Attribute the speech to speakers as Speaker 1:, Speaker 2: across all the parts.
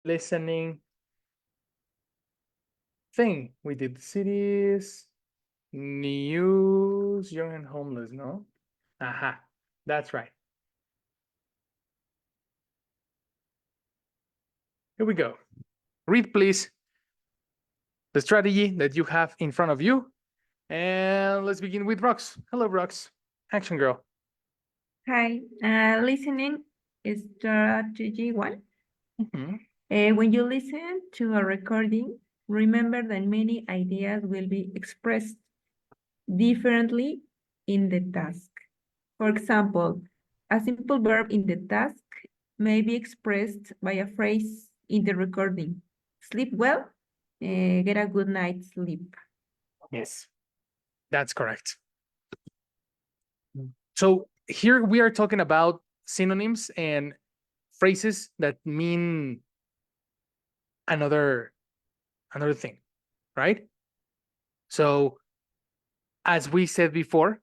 Speaker 1: listening thing. We did cities, news, young and homeless, no? Aha, that's right. Here we go. Read, please, the strategy that you have in front of you. And let's begin with Rox. Hello, Rox. Action girl.
Speaker 2: Hi, listening is strategy one.
Speaker 1: Mhm.
Speaker 2: When you listen to a recording, remember that many ideas will be expressed differently in the task. For example, a simple verb in the task may be expressed by a phrase in the recording. Sleep well, get a good night's sleep.
Speaker 1: Yes, that's correct. So here we are talking about synonyms and phrases that mean another thing, right? So as we said before,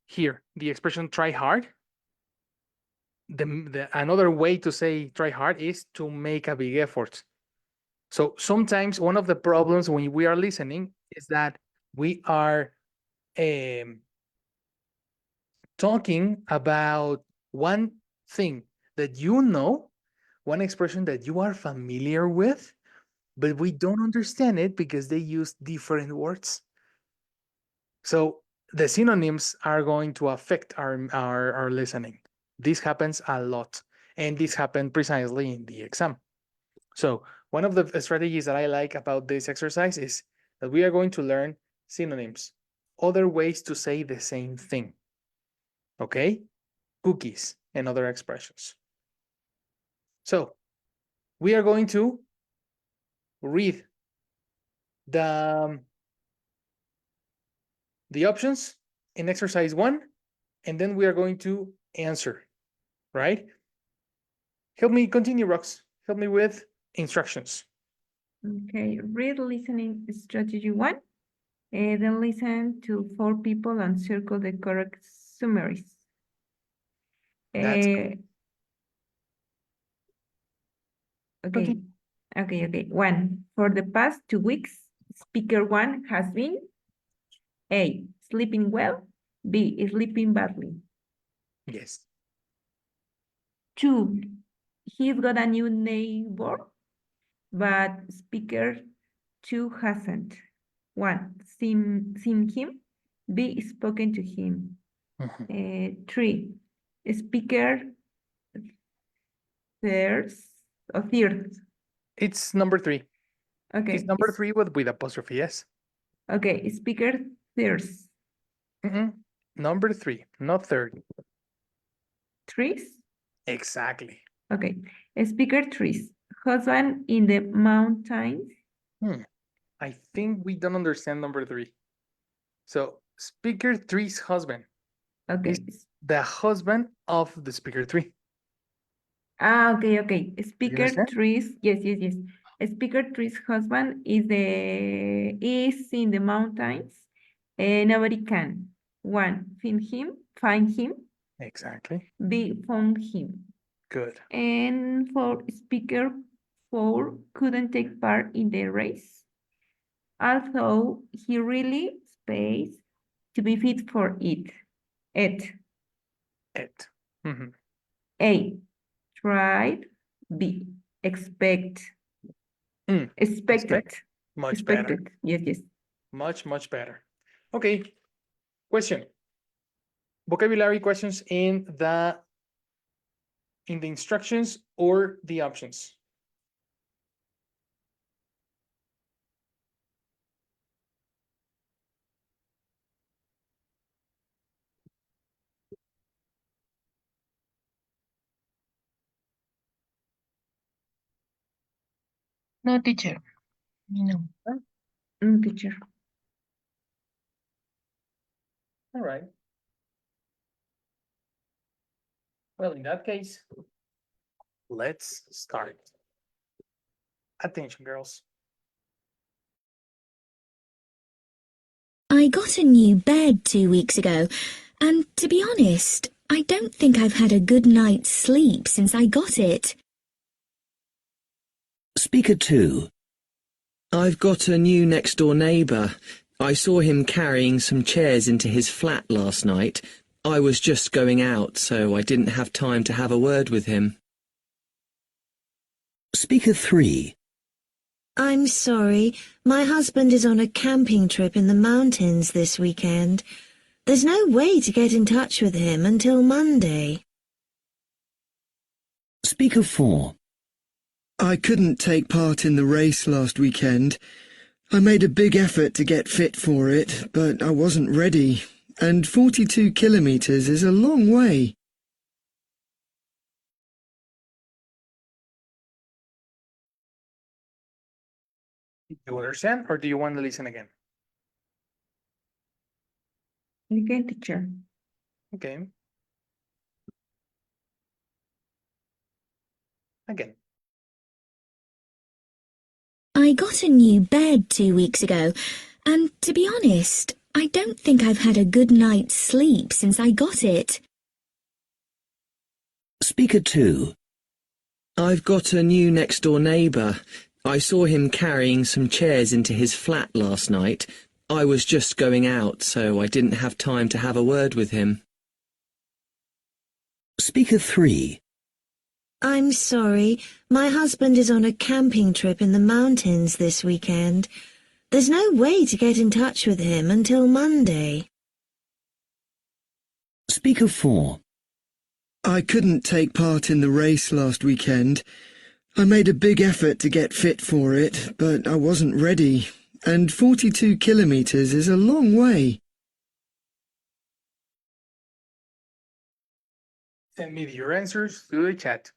Speaker 1: here the expression try hard. The another way to say try hard is to make a big effort. So sometimes one of the problems when we are listening is that we are um, talking about one thing that you know, one expression that you are familiar with, but we don't understand it because they use different words. So the synonyms are going to affect our listening. This happens a lot, and this happened precisely in the exam. So one of the strategies that I like about this exercise is that we are going to learn synonyms, other ways to say the same thing. Okay? Cookies and other expressions. So we are going to read the options in exercise 1, and then we are going to answer, right? Help me continue, Rox. Help me with instructions.
Speaker 2: Okay, read listening strategy one. Then listen to 4 people and circle the correct summaries.
Speaker 1: That's
Speaker 2: Okay, okay. 1. For the past 2 weeks, speaker 1 has been A, sleeping well, B, sleeping badly.
Speaker 1: yes.
Speaker 2: 2, he's got a new neighbor, but speaker 2 hasn't. 1, seen him, B, spoken to him. 3, speaker third.
Speaker 1: It's number 3. It's
Speaker 2: Okay,
Speaker 1: number 3 with apostrophe, yes.
Speaker 2: okay, speaker third.
Speaker 1: Number 3, not third.
Speaker 2: Trees?
Speaker 1: Exactly.
Speaker 2: Okay, speaker trees. Husband in the mountains.
Speaker 1: I think we don't understand number 3. So speaker 3's husband is
Speaker 2: Okay.
Speaker 1: the husband of the speaker 3.
Speaker 2: Okay.
Speaker 1: You
Speaker 2: Speaker
Speaker 1: understand?
Speaker 2: trees. Yes. Speaker trees husband is in the mountains. Nobody can. 1, find him.
Speaker 1: Exactly.
Speaker 2: B, found him.
Speaker 1: Good.
Speaker 2: And for speaker 4, couldn't take part in the race. Although he really space to be fit for it. It. A, tried. B, expect. Expected.
Speaker 1: Expect. Much better.
Speaker 2: Expected. Yes.
Speaker 1: Much better. Okay. Question. Vocabulary questions in the instructions or the options.
Speaker 3: No, teacher. No.
Speaker 2: Teacher.
Speaker 1: All right. Well, in that case, let's start. Attention, girls.
Speaker 4: I got a new bed 2 weeks ago, and to be honest, I don't think I've had a good night's sleep since I got it.
Speaker 5: Speaker 2. I've got a new next-door neighbour. I saw him carrying some chairs into his flat last night. I was just going out, so I didn't have time to have a word with him. Speaker 3.
Speaker 6: I'm sorry, my husband is on a camping trip in the mountains this weekend. There's no way to get in touch with him until Monday.
Speaker 5: Speaker 4. I couldn't take part in the race last weekend. I made a big effort to get fit for it, but I wasn't ready, and 42 kilometers is a long way.
Speaker 1: Do you understand, or do you want to listen again?
Speaker 2: Again, teacher.
Speaker 1: Okay. Again.
Speaker 4: I got a new bed 2 weeks ago, and to be honest, I don't think I've had a good night's sleep since I got it.
Speaker 5: Speaker 2. I've got a new next-door neighbour. I saw him carrying some chairs into his flat last night. I was just going out, so I didn't have time to have a word with him. Speaker 3.
Speaker 6: I'm sorry, my husband is on a camping trip in the mountains this weekend. There's no way to get in touch with him until Monday.
Speaker 5: Speaker 4. I couldn't take part in the race last weekend. I made a big effort to get fit for it, but I wasn't ready, and 42 kilometers is a long way.
Speaker 1: Send me your answers through the chat.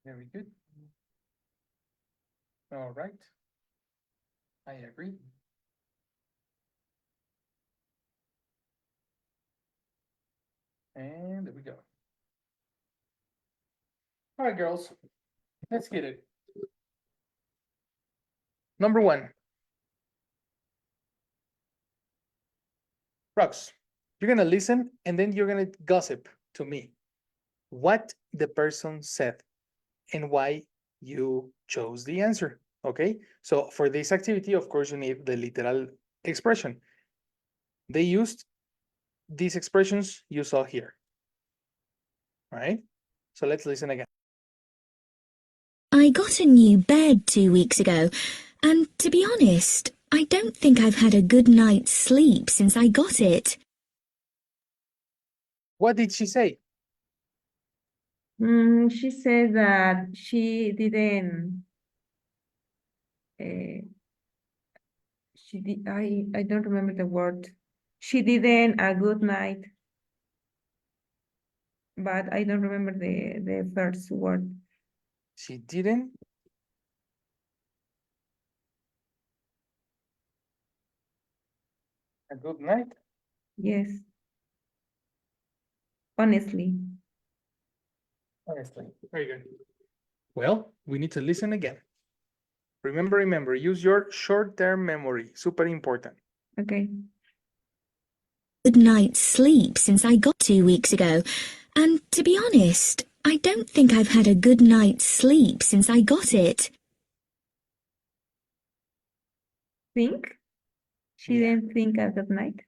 Speaker 1: Very good. All right. I agree. And there we go. All right, girls, let's get it. Number 1. Rox, you're going to listen and then you're going to gossip to me what the person said and why you chose the answer. Okay, so for this activity, of course, you need the literal expression. They used these expressions you saw here. All right, so let's listen again.
Speaker 4: I got a new bed 2 weeks ago, and to be honest, I don't think I've had a good night's sleep since I got it.
Speaker 1: What did she say?
Speaker 2: She said that she didn't. She did. I don't remember the word. She didn't a good night, but I don't remember the first word.
Speaker 1: She didn't. A good night.
Speaker 2: Yes. Honestly.
Speaker 1: Honestly, very good. Well, we need to listen again. Remember, use your short-term memory. Super important.
Speaker 2: Okay.
Speaker 4: Good night's sleep since I got 2 weeks ago, and to be honest, I don't think I've had a good night's sleep since I got it.
Speaker 2: Think? She
Speaker 1: Yeah.
Speaker 2: didn't think a good night.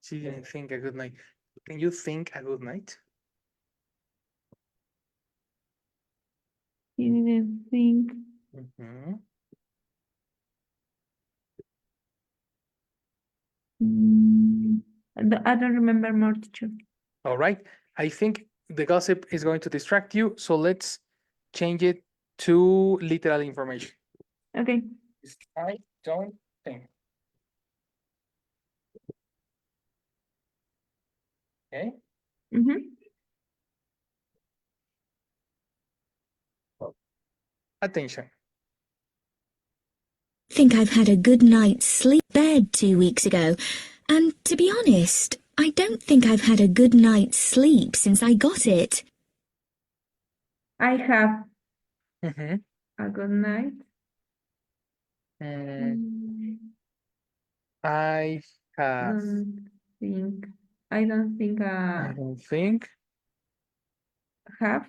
Speaker 1: She didn't think a good night. Can you think a good night?
Speaker 2: She didn't think.
Speaker 1: Mm-hmm.
Speaker 2: I don't remember more, teacher.
Speaker 1: All right. I think the gossip is going to distract you, so let's change it to literal information.
Speaker 2: Okay.
Speaker 1: I don't think. Okay.
Speaker 2: Mhm.
Speaker 1: Attention.
Speaker 4: Think I've had a good night's sleep bed 2 weeks ago, and to be honest, I don't think I've had a good night's sleep since I got it.
Speaker 2: I have
Speaker 1: Mm-hmm.
Speaker 2: a good night.
Speaker 1: I have.
Speaker 2: I don't think
Speaker 1: I don't think.
Speaker 2: have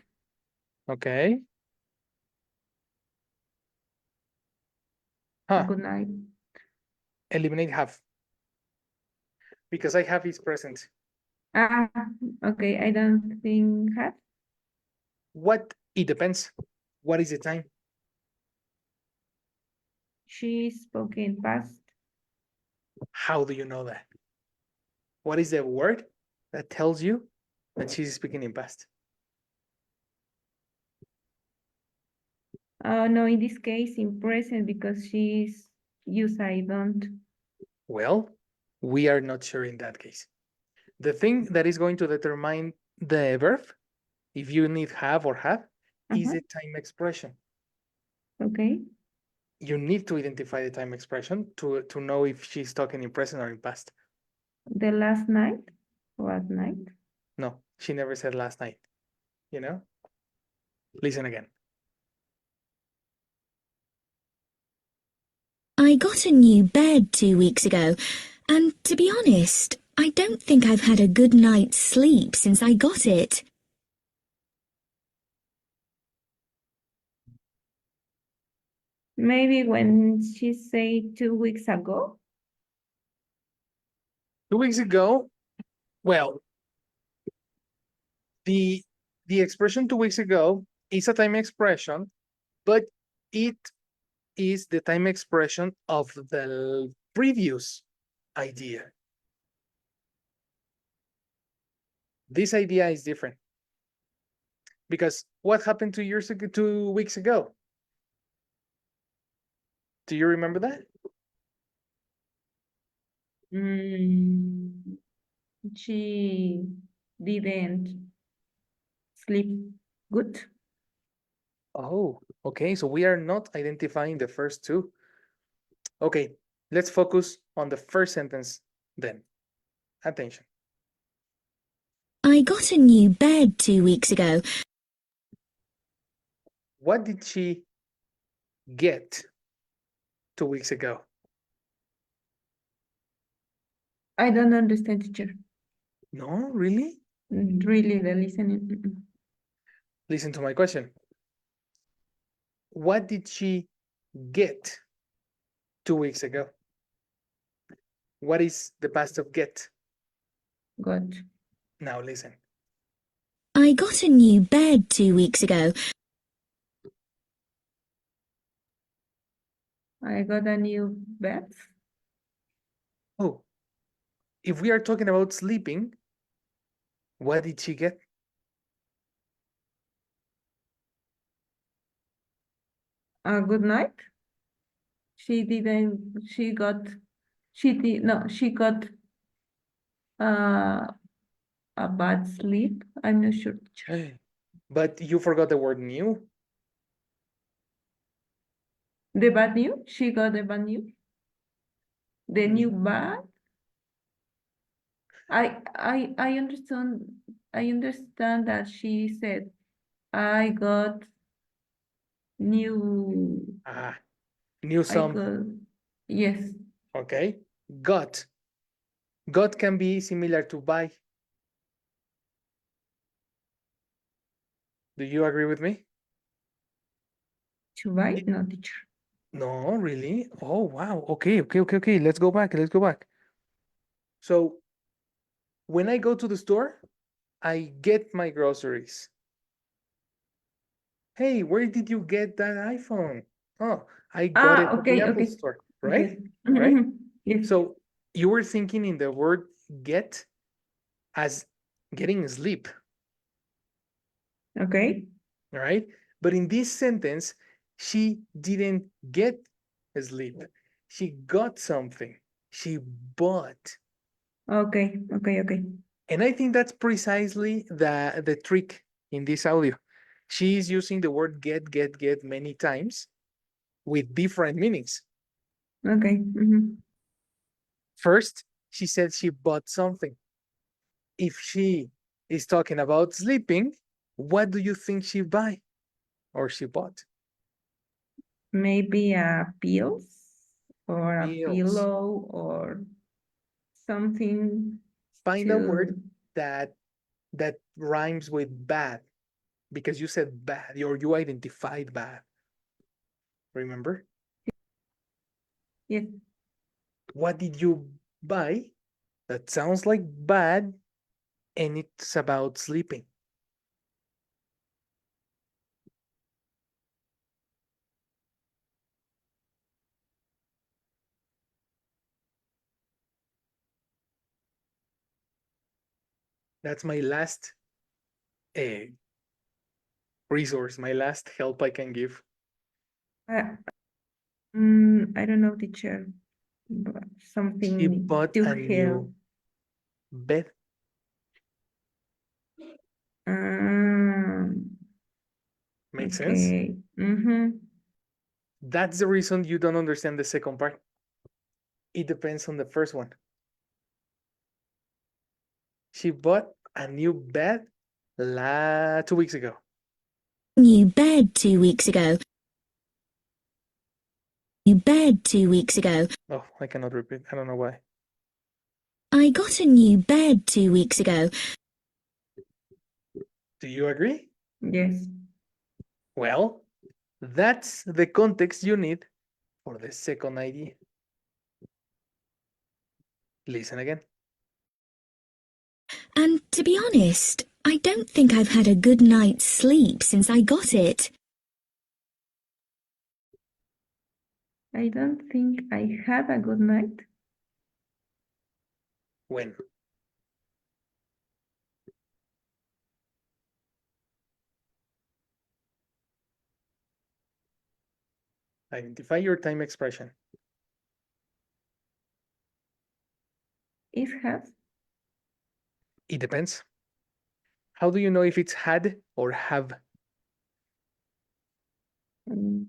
Speaker 1: Okay.
Speaker 2: a
Speaker 1: Huh.
Speaker 2: good night.
Speaker 1: Eliminate have. Because I have is present.
Speaker 2: Ah, okay, I don't think have.
Speaker 1: What? It depends. What is the time?
Speaker 2: She spoke in past.
Speaker 1: How do you know that? What is the word that tells you that she's speaking in past?
Speaker 2: No, in this case, in present because she's use I don't.
Speaker 1: Well, we are not sure in that case. The thing that is going to determine the verb, if you need have or have, is
Speaker 2: Uh-huh.
Speaker 1: the time expression.
Speaker 2: Okay.
Speaker 1: You need to identify the time expression to know if she's talking in present or in past.
Speaker 2: The last night? What night?
Speaker 1: No, she never said last night. You know? Listen again.
Speaker 4: I got a new bed 2 weeks ago, and to be honest, I don't think I've had a good night's sleep since I got it.
Speaker 2: Maybe when she say 2 weeks ago.
Speaker 1: 2 weeks ago, well, the expression 2 weeks ago is a time expression, but it is the time expression of the previous idea. This idea is different because what happened 2 years ago, 2 weeks ago? Do you remember that?
Speaker 2: She didn't sleep good.
Speaker 1: Oh, okay. So we are not identifying the first two. Okay, let's focus on the first sentence then. Attention.
Speaker 4: I got a new bed 2 weeks ago.
Speaker 1: What did she get 2 weeks ago?
Speaker 2: I don't understand, teacher.
Speaker 1: No, really?
Speaker 2: Really, the listening.
Speaker 1: Listen to my question. What did she get 2 weeks ago? What is the past of get?
Speaker 2: Good.
Speaker 1: Now listen.
Speaker 4: I got a new bed 2 weeks ago.
Speaker 2: I got a new bed.
Speaker 1: Oh, if we are talking about sleeping, what did she get?
Speaker 2: A good night. She didn't. She got. She did no. She got uh, a bad sleep. I'm not sure, teacher.
Speaker 1: But you forgot the word new.
Speaker 2: The bad news. She got the bad news. The new bad. I understand. I understand that she said, I got new.
Speaker 1: New
Speaker 2: I
Speaker 1: some.
Speaker 2: got yes.
Speaker 1: Okay. Got. Got can be similar to buy. Do you agree with me?
Speaker 2: To buy, no, teacher.
Speaker 1: No, really? Oh, wow. Okay. Let's go back. Let's go back. So when I go to the store, I get my groceries. Hey, where did you get that iPhone? Oh, I got it at the
Speaker 2: Okay,
Speaker 1: Apple
Speaker 2: okay.
Speaker 1: store,
Speaker 2: Yes.
Speaker 1: right? Right?
Speaker 2: Yes.
Speaker 1: So you were thinking in the word get as getting sleep,
Speaker 2: Okay.
Speaker 1: right? But in this sentence, she didn't get sleep. She got something. She bought.
Speaker 2: Okay.
Speaker 1: And I think that's precisely the trick in this audio. She is using the word get many times with different meanings.
Speaker 2: Okay.
Speaker 1: First, she said she bought something. If she is talking about sleeping, what do you think she buy or she bought?
Speaker 2: Maybe a pills or a
Speaker 1: Pills.
Speaker 2: pillow or something
Speaker 1: Find a word
Speaker 2: to.
Speaker 1: that rhymes with bad, because you said bad or you identified bad. Remember?
Speaker 2: Yes.
Speaker 1: What did you buy that sounds like bad and it's about sleeping? That's my last uh, resource, my last help I can give.
Speaker 2: I don't know, teacher, but
Speaker 1: She
Speaker 2: something
Speaker 1: bought
Speaker 2: to
Speaker 1: a
Speaker 2: help.
Speaker 1: new bed.
Speaker 2: Um,
Speaker 1: Makes sense?
Speaker 2: okay.
Speaker 1: That's the reason you don't understand the second part. It depends on the first one. She bought a new bed 2 weeks ago.
Speaker 4: New bed 2 weeks ago. New bed 2 weeks ago.
Speaker 1: Oh, I cannot repeat. I don't know why.
Speaker 4: I got a new bed 2 weeks ago.
Speaker 1: Do you agree?
Speaker 2: Yes.
Speaker 1: Well, that's the context you need for the second idea. Listen again.
Speaker 4: And to be honest, I don't think I've had a good night's sleep since I got it.
Speaker 2: I don't think I had a good night.
Speaker 1: When? Identify your time expression.
Speaker 2: It has.
Speaker 1: It depends. How do you know if it's had or have?
Speaker 2: Um,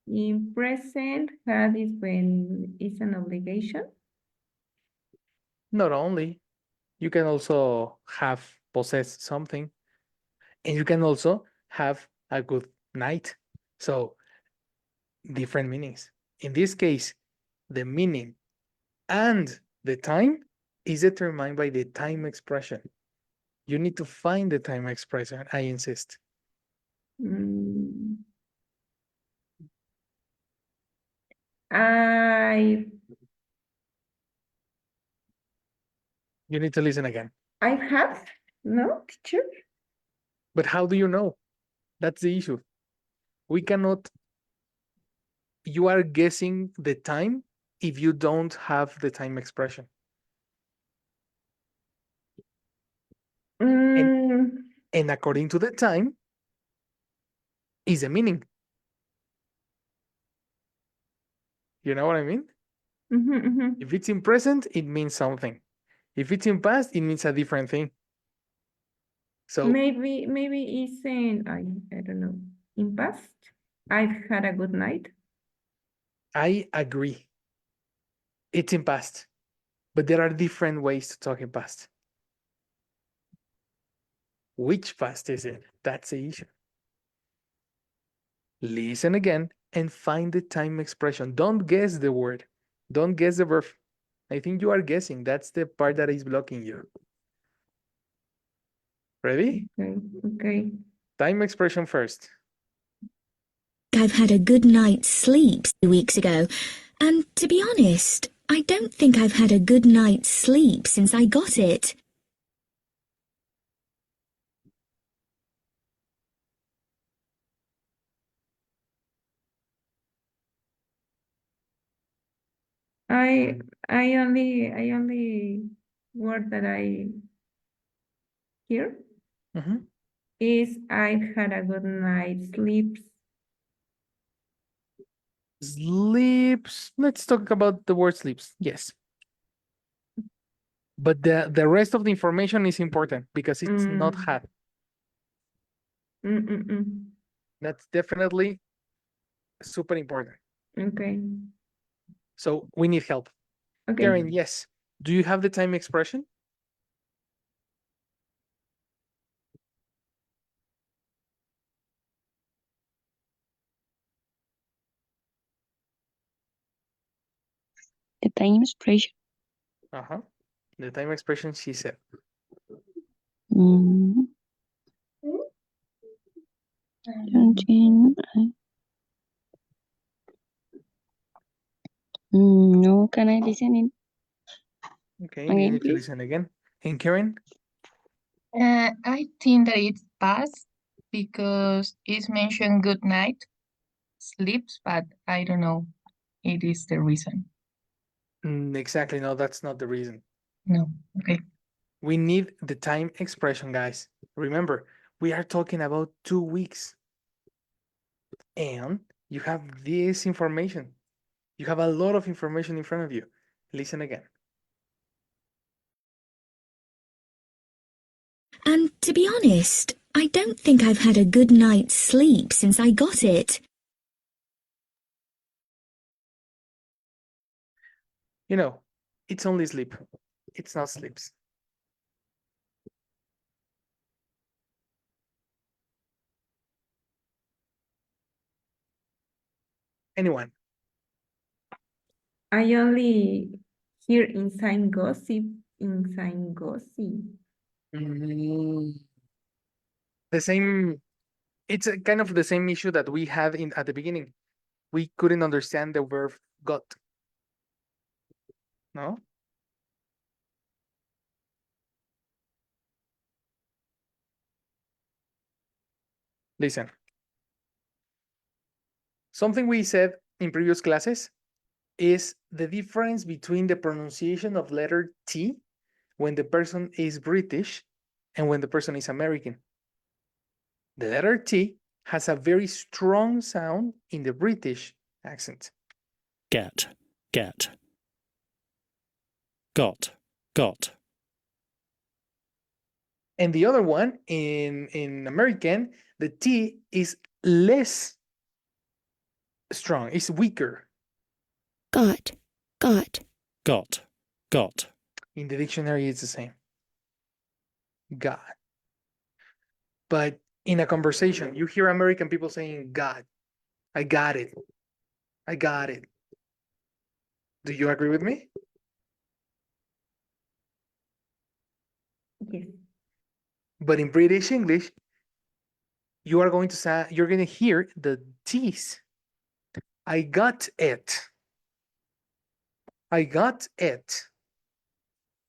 Speaker 2: in present, had is when it's an obligation.
Speaker 1: Not only. You can also have possessed something, and you can also have a good night. So, different meanings. In this case, the meaning and the time is determined by the time expression. You need to find the time expression, I insist.
Speaker 2: Mm, I
Speaker 1: You need to listen again.
Speaker 2: I have no, teacher.
Speaker 1: But how do you know? That's the issue. We cannot, you are guessing the time if you don't have the time expression.
Speaker 2: Mm,
Speaker 1: And according to the time is the meaning. You know what I mean? If it's in present, it means something. If it's in past, it means a different thing. So
Speaker 2: maybe it's in I don't know. In past, I've had a good night.
Speaker 1: I agree. It's in past, but there are different ways to talk in past. Which past is it? That's the issue. Listen again and find the time expression. Don't guess the word. Don't guess the verb. I think you are guessing. That's the part that is blocking you. Ready?
Speaker 2: Okay.
Speaker 1: Time expression first.
Speaker 4: I've had a good night's sleep 2 weeks ago. And to be honest, I don't think I've had a good night's sleep since I got it.
Speaker 2: I only word that I hear is I've had a good night's sleep.
Speaker 1: Sleeps. Let's talk about the word sleeps. Yes. But the rest of the information is important because it's not had. That's definitely super important.
Speaker 2: Okay.
Speaker 1: So we need help.
Speaker 2: Okay.
Speaker 1: Karen, yes. Do you have the time expression?
Speaker 3: The time expression.
Speaker 1: Uh-huh. The time expression, she said.
Speaker 3: Mm. Something, no, can I listen in?
Speaker 1: Okay, you
Speaker 3: Again,
Speaker 1: need to
Speaker 3: please?
Speaker 1: listen again. And Karen?
Speaker 3: I think that it's past because it's mentioned good night, sleeps, but I don't know. It is the reason.
Speaker 1: Exactly. No, that's not the reason.
Speaker 3: No. Okay.
Speaker 1: We need the time expression, guys. Remember, we are talking about 2 weeks. And you have this information. You have a lot of information in front of you. Listen again.
Speaker 4: And to be honest, I don't think I've had a good night's sleep since I got it.
Speaker 1: You know, it's only sleep. It's not sleeps. Anyone?
Speaker 2: I only hear inside gossip, inside gossip.
Speaker 1: The same, it's a kind of the same issue that we had at the beginning. We couldn't understand the verb got. No? Listen. Something we said in previous classes is the difference between the pronunciation of letter T when the person is British and when the person is American. The letter T has a very strong sound in the British accent.
Speaker 7: Get, get. Got.
Speaker 1: And the other one, in American, the T is less strong, it's weaker.
Speaker 4: Got.
Speaker 7: Got.
Speaker 1: In the dictionary, it's the same. God. But in a conversation, you hear American people saying, God, I got it. I got it. Do you agree with me?
Speaker 2: Yes.
Speaker 1: But in British English, you are going to say, you're going to hear the T's. I got it. I got it.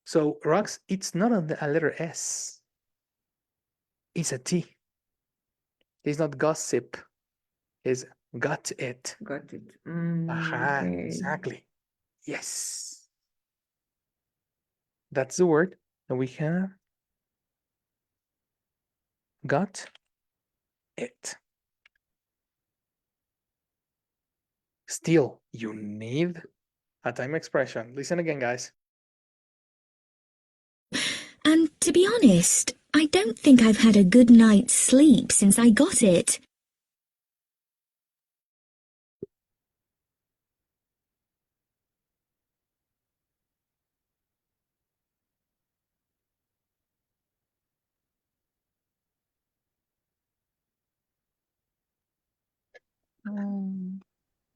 Speaker 1: So, Rox, it's not a letter S. It's a T. It's not gossip. It's got it.
Speaker 2: Got it.
Speaker 1: Aha,
Speaker 2: Okay.
Speaker 1: exactly. Yes. That's the word that we have. Got it. Still, you need a time expression. Listen again, guys.
Speaker 4: And to be honest, I don't think I've had a good night's sleep since I got it.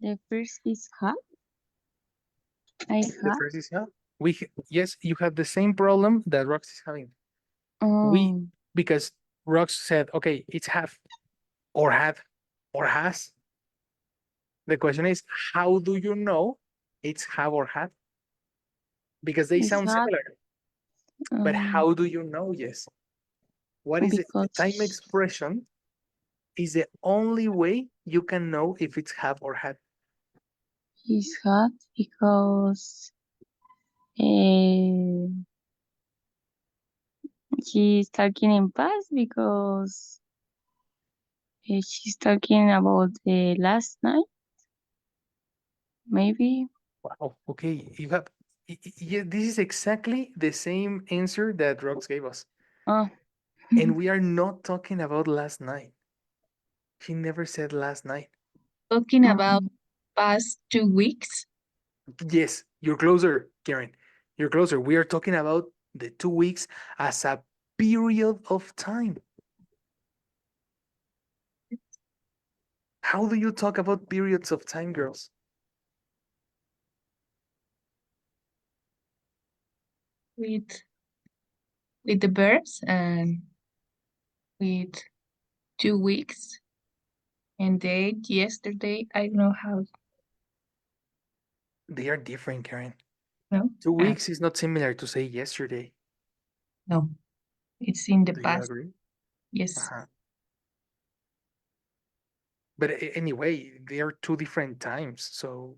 Speaker 3: The first is hot.
Speaker 1: The first is yeah. Yes, you have the same problem that Rox is having.
Speaker 3: Oh,
Speaker 1: Because Rox said, okay, it's have or had or has. The question is, how do you know it's have or had? Because they
Speaker 3: it's
Speaker 1: sound
Speaker 3: hot.
Speaker 1: similar. But how do you know? Yes. What is it? The time
Speaker 3: Because
Speaker 1: expression is the only way you can know if it's have or had.
Speaker 3: it's hot because uh, she's talking in past because she's talking about the last night. Maybe.
Speaker 1: Wow. Okay. You have Yeah, this is exactly the same answer that Rox gave us.
Speaker 3: Oh,
Speaker 1: And we are not talking about last night. She never said last night.
Speaker 3: talking about past 2 weeks.
Speaker 1: Yes, you're closer, Karen. You're closer. We are talking about the 2 weeks as a period of time. How do you talk about periods of time, girls?
Speaker 3: with with the verbs and with 2 weeks and date yesterday. I don't know how.
Speaker 1: They are different, Karen.
Speaker 3: No,
Speaker 1: 2 weeks is not similar to say yesterday.
Speaker 3: no, it's in the
Speaker 1: Do you
Speaker 3: past.
Speaker 1: agree?
Speaker 3: Yes.
Speaker 1: Uh-huh. But anyway, they are two different times. So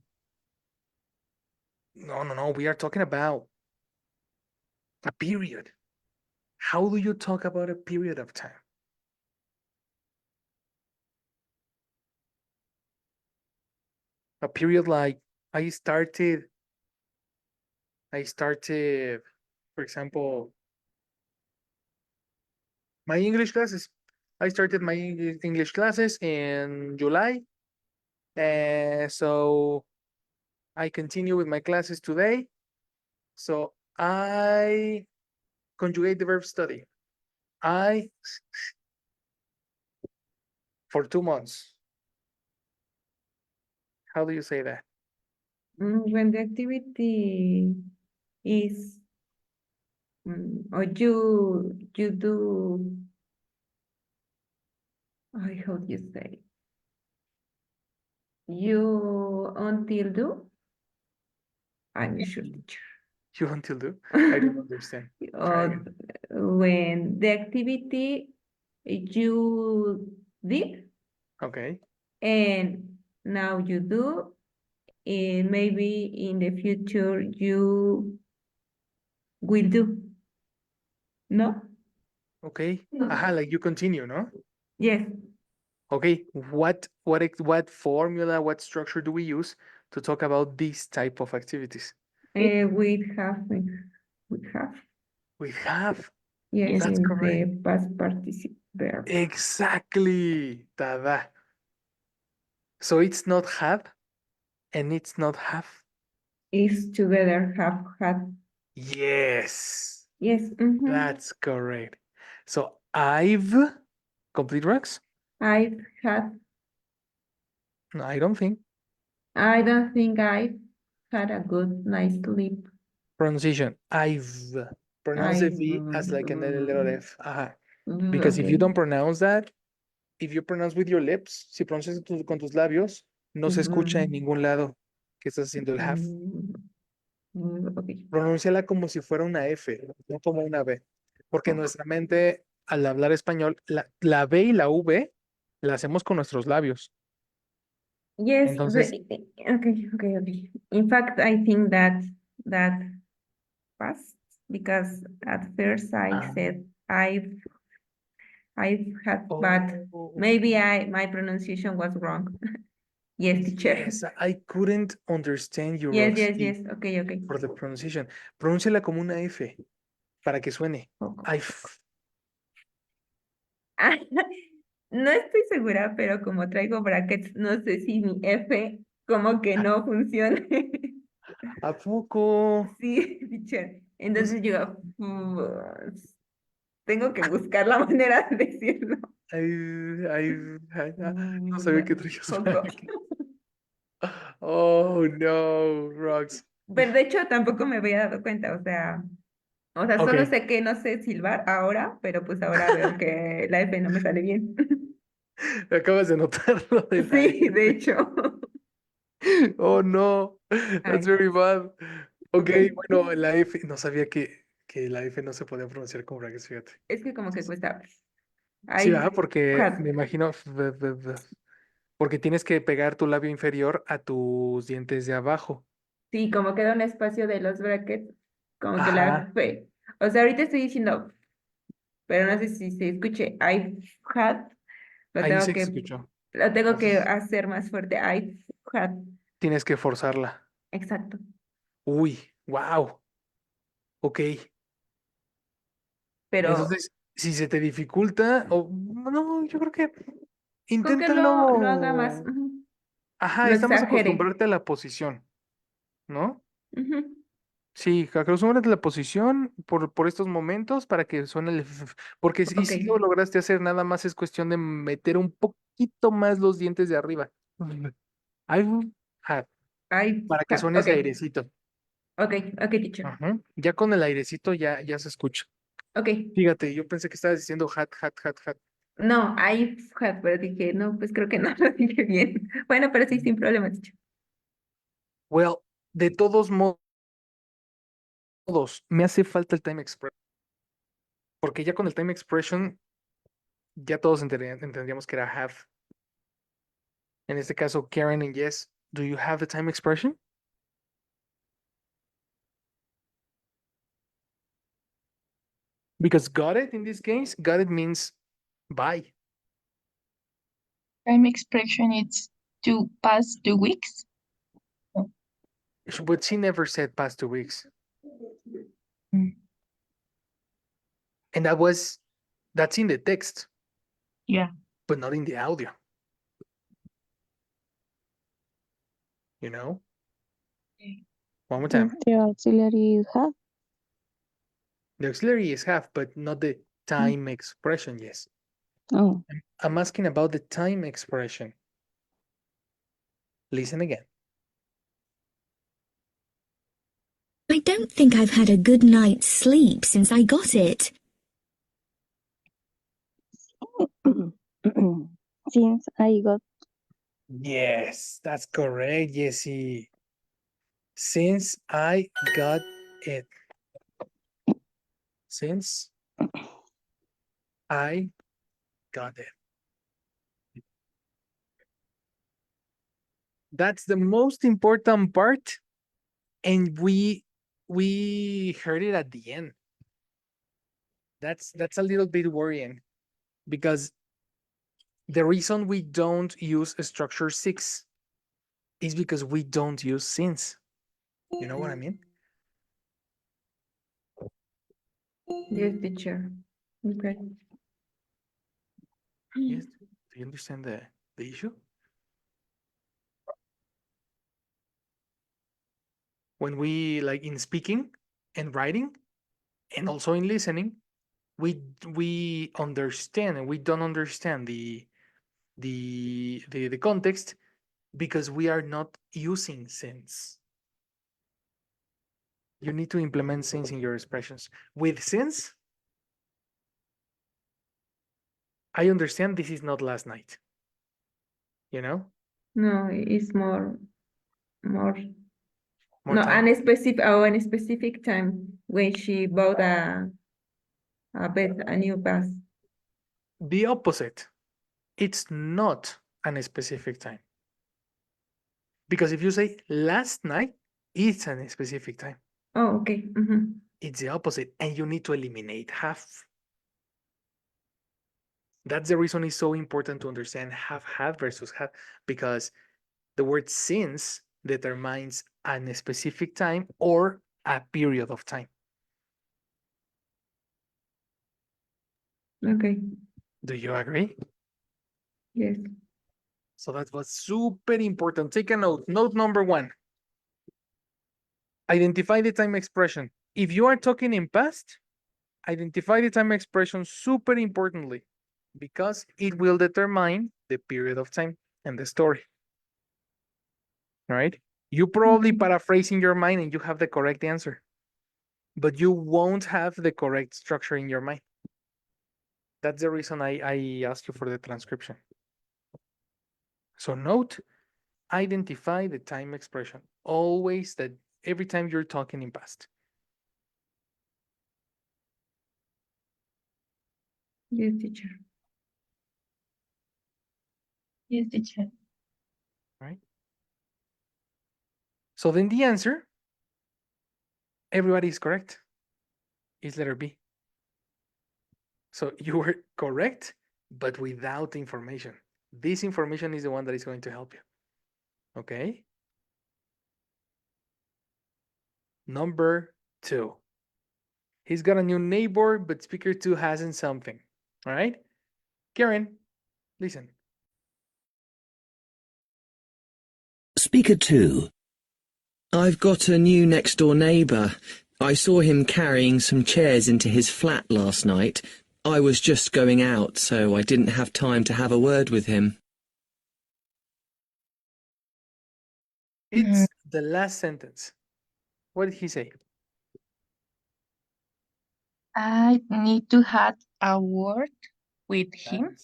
Speaker 1: no. We are talking about a period. How do you talk about a period of time? A period like I started, for example, my English classes. I started my English classes in July. So I continue with my classes today. So I conjugate the verb study. I for 2 months. How do you say that?
Speaker 2: When the activity is, or you do, how do you say? You until do? I'm sure, teacher.
Speaker 1: You until do? I don't understand. Try
Speaker 2: Or
Speaker 1: again.
Speaker 2: when the activity you did
Speaker 1: Okay.
Speaker 2: and now you do, and maybe in the future you will do. No?
Speaker 1: Okay. Aha, like you continue, no?
Speaker 2: Yes.
Speaker 1: Okay. What formula, what structure do we use to talk about these type of activities?
Speaker 2: We have.
Speaker 1: We have.
Speaker 2: Yes,
Speaker 3: Yes.
Speaker 1: That's
Speaker 2: in
Speaker 1: correct.
Speaker 2: the past participle verb.
Speaker 1: Exactly. Tada. So it's not have and it's not have.
Speaker 2: Is together have had.
Speaker 1: Yes.
Speaker 2: Yes.
Speaker 1: That's correct. So I've complete Rex?
Speaker 2: I've had.
Speaker 1: No, I don't think.
Speaker 2: I don't think I've had a good night's sleep.
Speaker 1: Pronunciation. I've pronounce the
Speaker 2: I
Speaker 1: V as like a little F. Ajá. Because if you
Speaker 2: okay.
Speaker 1: don't pronounce that, if you pronounce with your lips, si pronuncias con tus labios, no se escucha en ningún lado que estás haciendo el have.
Speaker 2: Okay.
Speaker 1: Pronúnciala como si fuera una F, no como una B. Porque nuestra mente, al hablar español, la B y la V la hacemos con nuestros labios.
Speaker 2: Yes,
Speaker 1: Entonces,
Speaker 2: okay. In fact, I think that passed because at first I
Speaker 1: ah,
Speaker 2: said I've had, but
Speaker 1: oh,
Speaker 2: maybe my pronunciation was wrong. Yes, teacher.
Speaker 1: yes, I couldn't understand you, Roxy,
Speaker 2: Yes. Okay.
Speaker 1: for the pronunciation. Pronúnciala como una F para que suene.
Speaker 2: Poco.
Speaker 1: I've.
Speaker 2: No estoy segura, pero como traigo brackets, no sé si mi F como que no funciona.
Speaker 1: ¿A poco?
Speaker 2: Sí, teacher.
Speaker 1: Pues,
Speaker 2: Entonces yo tengo que buscar la manera de decirlo.
Speaker 1: No sabía que traías
Speaker 2: Poco.
Speaker 1: bracket. Oh, no, Rox.
Speaker 2: Pero de hecho tampoco me había dado cuenta, o sea, solo
Speaker 1: Ok.
Speaker 2: sé que no sé silbar ahora, pero pues ahora veo que la F no me sale bien.
Speaker 1: Acabas de notar lo de la
Speaker 2: Sí, de
Speaker 1: F.
Speaker 2: hecho.
Speaker 1: Oh, no. That's
Speaker 2: Ay,
Speaker 1: very bad. Ok,
Speaker 2: ok.
Speaker 1: bueno, la F. No sabía que la F no se podía pronunciar con brackets, fíjate.
Speaker 2: Es que como que cuesta.
Speaker 1: Sí,
Speaker 2: I've
Speaker 1: ¿verdad? Porque
Speaker 2: had.
Speaker 1: me imagino. Porque tienes que pegar tu labio inferior a tus dientes de abajo.
Speaker 2: Sí, como queda un espacio de los brackets, como que la
Speaker 1: Ajá.
Speaker 2: F. O sea, ahorita estoy diciendo, pero no sé si se escuche. I've had. Lo
Speaker 1: Ahí
Speaker 2: tengo
Speaker 1: se
Speaker 2: que,
Speaker 1: escuchó.
Speaker 2: lo tengo que
Speaker 1: Entonces,
Speaker 2: hacer más fuerte. I've had.
Speaker 1: tienes que forzarla.
Speaker 2: Exacto.
Speaker 1: Uy. Wow. Ok.
Speaker 2: Pero
Speaker 1: Entonces, si se te dificulta, o no, yo creo que
Speaker 2: con que lo haga más,
Speaker 1: inténtalo.
Speaker 2: ujú,
Speaker 1: Ajá,
Speaker 2: lo
Speaker 1: estamos
Speaker 2: exagere.
Speaker 1: acostumbrarte a la posición, ¿no?
Speaker 2: Ujú.
Speaker 1: Sí, acostúmbrate a la posición por estos momentos para que suene el porque
Speaker 2: Ok,
Speaker 1: si lo lograste hacer, nada más es cuestión de meter un poquito más los dientes de arriba. I've had,
Speaker 2: I
Speaker 1: para que
Speaker 2: have,
Speaker 1: suene
Speaker 2: ok,
Speaker 1: ese airecito.
Speaker 2: ok, ok, teacher.
Speaker 1: Ajá. Ya con el airecito ya se escucha.
Speaker 2: Ok,
Speaker 1: Fíjate, yo pensé que estabas diciendo hat.
Speaker 2: no, I have, pero dije, no, pues creo que no lo dije bien. Bueno, pero sí, sin problema, teacher.
Speaker 1: Well, de todos modos, me hace falta el time expression, porque ya con el time expression ya todos entendríamos que era have. En este caso, Karen and Yes, do you have the time expression? Because got it in this case, got it means bye.
Speaker 3: Time expression it's to pass 2 weeks. Oh,
Speaker 1: But she never said past 2 weeks.
Speaker 3: mm,
Speaker 1: And that's in the text,
Speaker 3: yeah.
Speaker 1: but not in the audio. You know? One more time.
Speaker 8: The auxiliary is have.
Speaker 1: The auxiliary is have, but not the time expression, yes.
Speaker 8: Oh,
Speaker 1: I'm asking about the time expression. Listen again.
Speaker 4: I don't think I've had a good night's sleep since I got it.
Speaker 8: since I got
Speaker 1: Yes, that's correct, Jessie. Since I got it. Since I got it. That's the most important part, and we heard it at the end. That's a little bit worrying because the reason we don't use structure 6 is because we don't use since. You know what I mean?
Speaker 2: Yes, teacher. Okay.
Speaker 1: Yes. Do you understand the issue? When we like in speaking and writing and also in listening, we understand and we don't understand the context because we are not using since. You need to implement since in your expressions. With since, I understand this is not last night. You know,
Speaker 2: No, it's more,
Speaker 1: more
Speaker 2: no,
Speaker 1: time.
Speaker 2: an specific time when she bought a new bus.
Speaker 1: The opposite. It's not an specific time. Because if you say last night, it's a specific time.
Speaker 2: Oh, okay. Mhm.
Speaker 1: It's the opposite, and you need to eliminate half. That's the reason it's so important to understand have versus have, because the word since determines a specific time or a period of time.
Speaker 2: Okay.
Speaker 1: Do you agree?
Speaker 2: Yes.
Speaker 1: So that was super important. Take a note. Note number 1. Identify the time expression. If you are talking in past, identify the time expression super importantly because it will determine the period of time and the story. All right? You probably paraphrase in your mind and you have the correct answer, but you won't have the correct structure in your mind. That's the reason I asked you for the transcription. So note, identify the time expression. Always that every time you're talking in past.
Speaker 2: Yes, teacher.
Speaker 3: Yes, teacher.
Speaker 1: Right? So then the answer, everybody is correct, is letter B. So you were correct, but without information. This information is the one that is going to help you. Okay? Number 2. He's got a new neighbor, but speaker 2 hasn't something. All right? Karen, listen.
Speaker 5: Speaker 2. I've got a new next-door neighbour. I saw him carrying some chairs into his flat last night. I was just going out, so I didn't have time to have a word with him.
Speaker 1: It's the last sentence. What did he say?
Speaker 3: I need to have a word with him.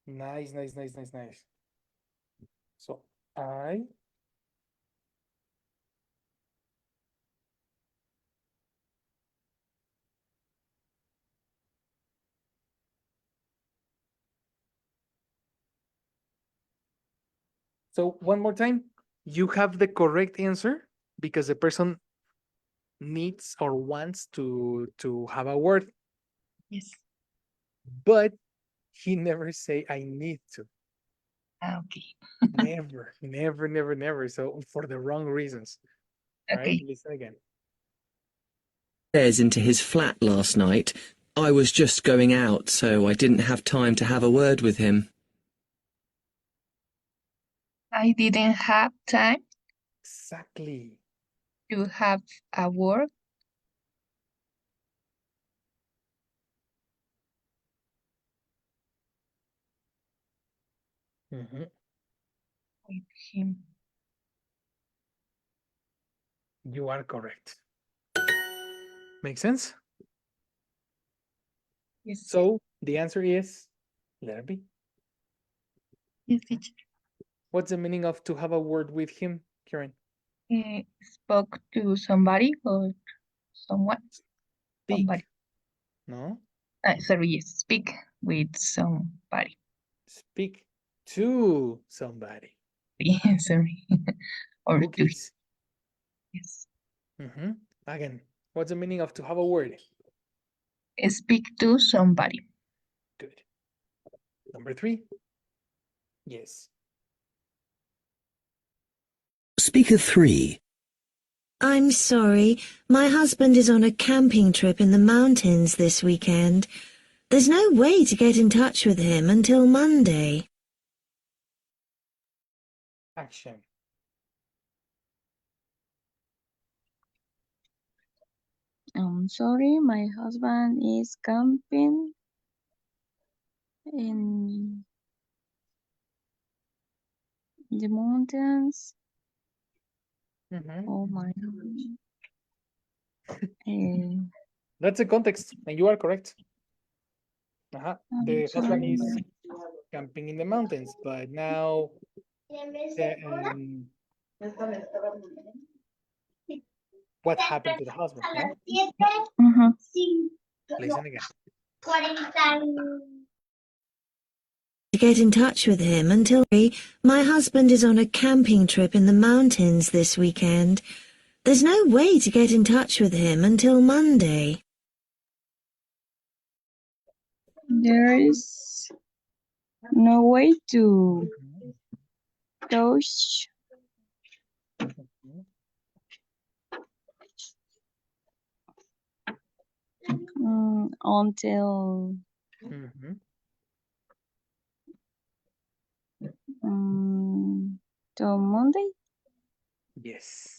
Speaker 1: Nice. Nice. So, I So one more time, you have the correct answer because the person needs or wants to have a word,
Speaker 3: Yes.
Speaker 1: but he never say I need to.
Speaker 3: Okay.
Speaker 1: Never. So for the wrong reasons. All right,
Speaker 3: Okay.
Speaker 1: listen again.
Speaker 5: Chairs into his flat last night. I was just going out, so I didn't have time to have a word with him.
Speaker 3: I didn't have time
Speaker 1: Exactly.
Speaker 3: to have a word
Speaker 1: Mhm.
Speaker 3: with him.
Speaker 1: You are correct. Make sense?
Speaker 3: Yes.
Speaker 1: So the answer is letter B.
Speaker 3: Yes, teacher.
Speaker 1: What's the meaning of to have a word with him, Karen?
Speaker 3: Spoke to somebody or someone.
Speaker 1: Speak.
Speaker 3: Somebody.
Speaker 1: No?
Speaker 3: Sorry, yes. Speak with somebody.
Speaker 1: Speak to somebody.
Speaker 3: Sorry. Or to.
Speaker 1: Cookies.
Speaker 3: Yes.
Speaker 1: Again, what's the meaning of to have a word?
Speaker 3: Speak to somebody.
Speaker 1: Good. Number 3. Yes.
Speaker 5: Speaker 3.
Speaker 6: I'm sorry, my husband is on a camping trip in the mountains this weekend. There's no way to get in touch with him until Monday.
Speaker 1: Action.
Speaker 8: I'm sorry, my husband is camping in the mountains. Oh my God.
Speaker 1: That's the context, and you are correct. The
Speaker 8: I'm
Speaker 1: husband is
Speaker 8: sorry.
Speaker 1: camping in the mountains, but now what happened to the husband? No?
Speaker 8: Mhm.
Speaker 1: Listen again.
Speaker 6: To get in touch with him until my husband is on a camping trip in the mountains this weekend. There's no way to get in touch with him until Monday.
Speaker 8: There is no way to touch until till Monday.
Speaker 1: Yes.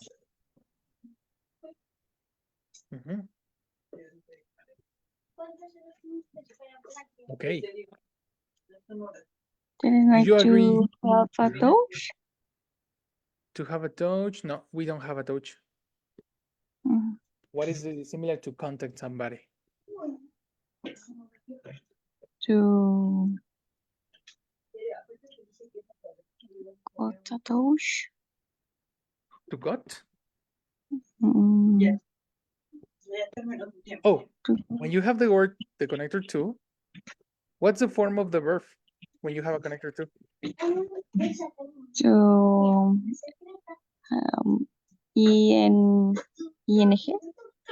Speaker 1: Okay.
Speaker 8: There is not
Speaker 1: you agree?
Speaker 8: to have a touch.
Speaker 1: To have a touch? No, we don't have a touch.
Speaker 8: Mhm.
Speaker 1: What is it similar to contact somebody?
Speaker 8: To got a touch.
Speaker 1: To got?
Speaker 8: Mm,
Speaker 1: Oh,
Speaker 8: to
Speaker 1: when you have the word, the connector to, what's the form of the verb when you have a connector to?
Speaker 8: to ing,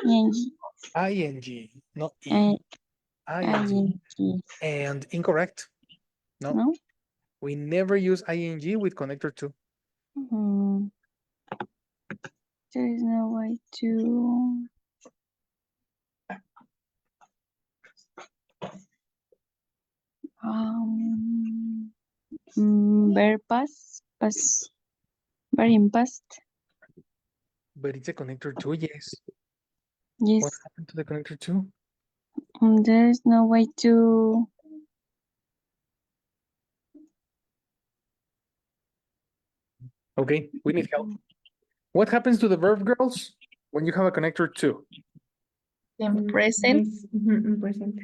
Speaker 1: ing, not e. ing.
Speaker 8: ing.
Speaker 1: And incorrect. No,
Speaker 8: No.
Speaker 1: we never use ing with connector to.
Speaker 8: There is no way to. Verb past, verb in past.
Speaker 1: But it's a connector too, yes.
Speaker 8: Yes.
Speaker 1: What happened to the connector too?
Speaker 8: There is no way to.
Speaker 1: Okay, we need help. What happens to the verb, girls, when you have a connector too?
Speaker 3: In present,
Speaker 2: Present.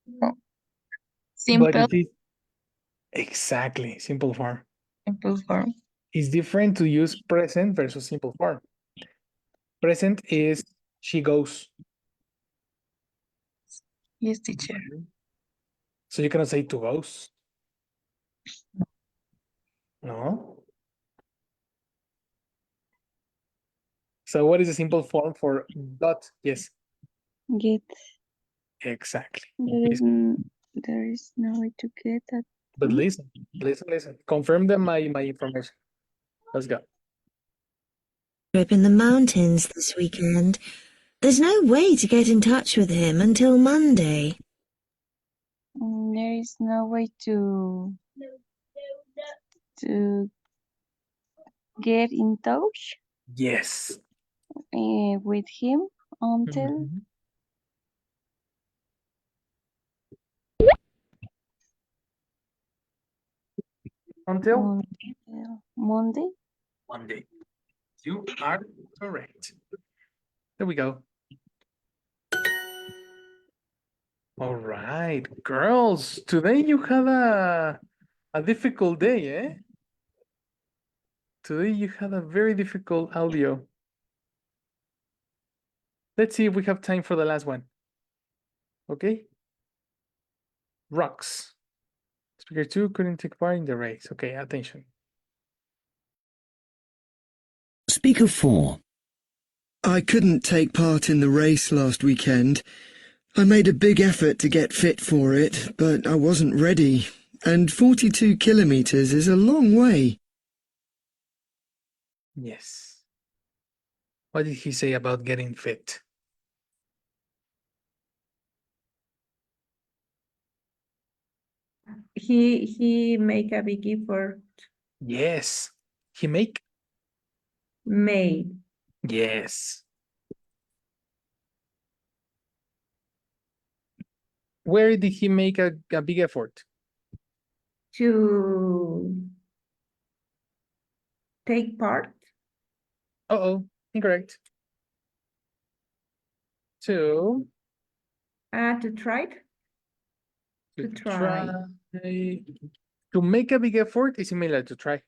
Speaker 1: But
Speaker 3: simple,
Speaker 1: it is exactly simple form.
Speaker 3: simple form.
Speaker 1: It's different to use present versus simple form. Present is she goes.
Speaker 3: Yes, teacher.
Speaker 1: So you cannot say to goes. No. So what is the simple form for got? Yes,
Speaker 8: Get.
Speaker 1: exactly.
Speaker 8: There is no way to get that.
Speaker 1: But listen. Confirm my information. Let's go.
Speaker 6: Trip in the mountains this weekend. There's no way to get in touch with him until Monday.
Speaker 8: There is no way to get in touch
Speaker 1: Yes.
Speaker 8: with him until
Speaker 1: Mhm. Until
Speaker 8: Monday.
Speaker 1: Monday. You are correct. There we go. All right, girls. Today you had a difficult day, eh? Today you had a very difficult audio. Let's see if we have time for the last one. Okay. Rocks. Speaker 2 couldn't take part in the race. Okay, attention.
Speaker 7: Speaker 4.
Speaker 5: I couldn't take part in the race last weekend. I made a big effort to get fit for it, but I wasn't ready. And 42 kilometers is a long way.
Speaker 1: Yes. What did he say about getting fit?
Speaker 2: He make a big effort.
Speaker 1: Yes. He make?
Speaker 2: Made.
Speaker 1: Yes. Where did he make a big effort?
Speaker 2: To take part.
Speaker 1: Uh-oh, incorrect. To
Speaker 2: To try. To try.
Speaker 1: To make a big effort is similar to try.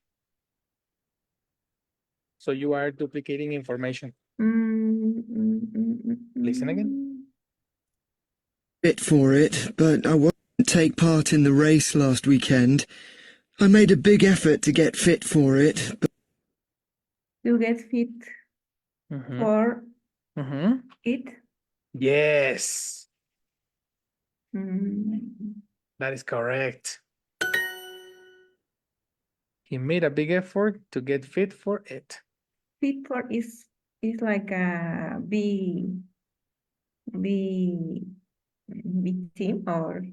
Speaker 1: So you are duplicating information. Listen again.
Speaker 5: Fit for it, but I wasn't take part in the race last weekend. I made a big effort to get fit for it, but
Speaker 2: To get fit for it.
Speaker 1: Yes,
Speaker 2: Mm,
Speaker 1: that is correct. He made a big effort to get fit for it.
Speaker 2: Fit for is like a big team or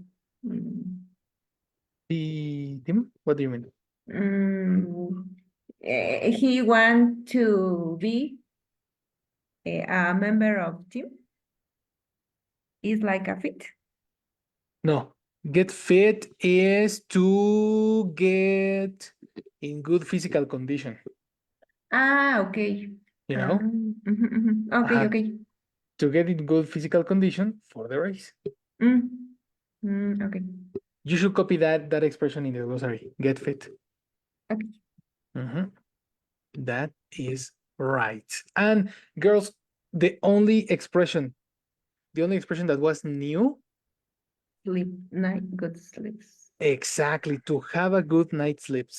Speaker 1: The team? What do you mean?
Speaker 2: he want to be a member of team. Is like a fit.
Speaker 1: No, get fit is to get in good physical condition.
Speaker 2: Okay.
Speaker 1: You know?
Speaker 2: Okay, okay.
Speaker 1: To get in good physical condition for the race.
Speaker 2: Okay.
Speaker 1: You should copy that expression in the glossary. Get fit.
Speaker 2: Okay.
Speaker 1: That is right. And girls, the only expression that was new,
Speaker 2: Sleep night, good sleeps.
Speaker 1: exactly, to have a good night's sleep.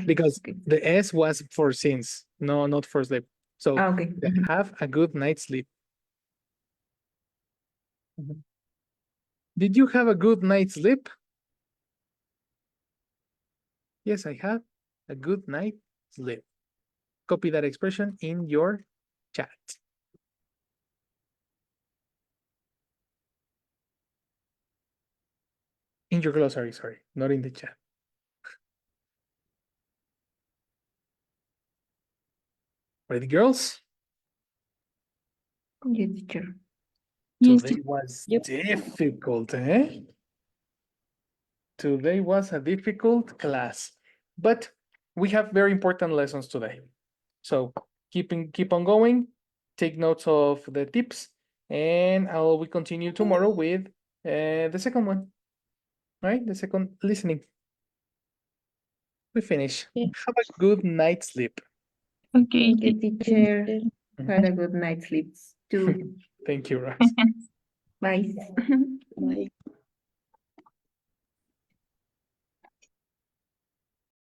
Speaker 1: Because
Speaker 2: Okay.
Speaker 1: the S was for since, no, not for sleep. So
Speaker 2: Okay.
Speaker 1: have a good night's sleep. Did you have a good night's sleep? Yes, I had a good night's sleep. Copy that expression in your chat. In your glossary, sorry, not in the chat. Ready, girls?
Speaker 2: Yes, teacher.
Speaker 3: Yes,
Speaker 1: Today was
Speaker 8: Yep.
Speaker 1: difficult, eh? Today was a difficult class, but we have very important lessons today. So keep on going, take notes of the tips, and we continue tomorrow with the second one, right? The second listening. We finish.
Speaker 8: Yeah.
Speaker 1: Have a good night's sleep.
Speaker 3: okay.
Speaker 2: Thank you, teacher. Had a good night's sleep too.
Speaker 1: Thank you, Rox.
Speaker 2: Bye.
Speaker 8: Bye.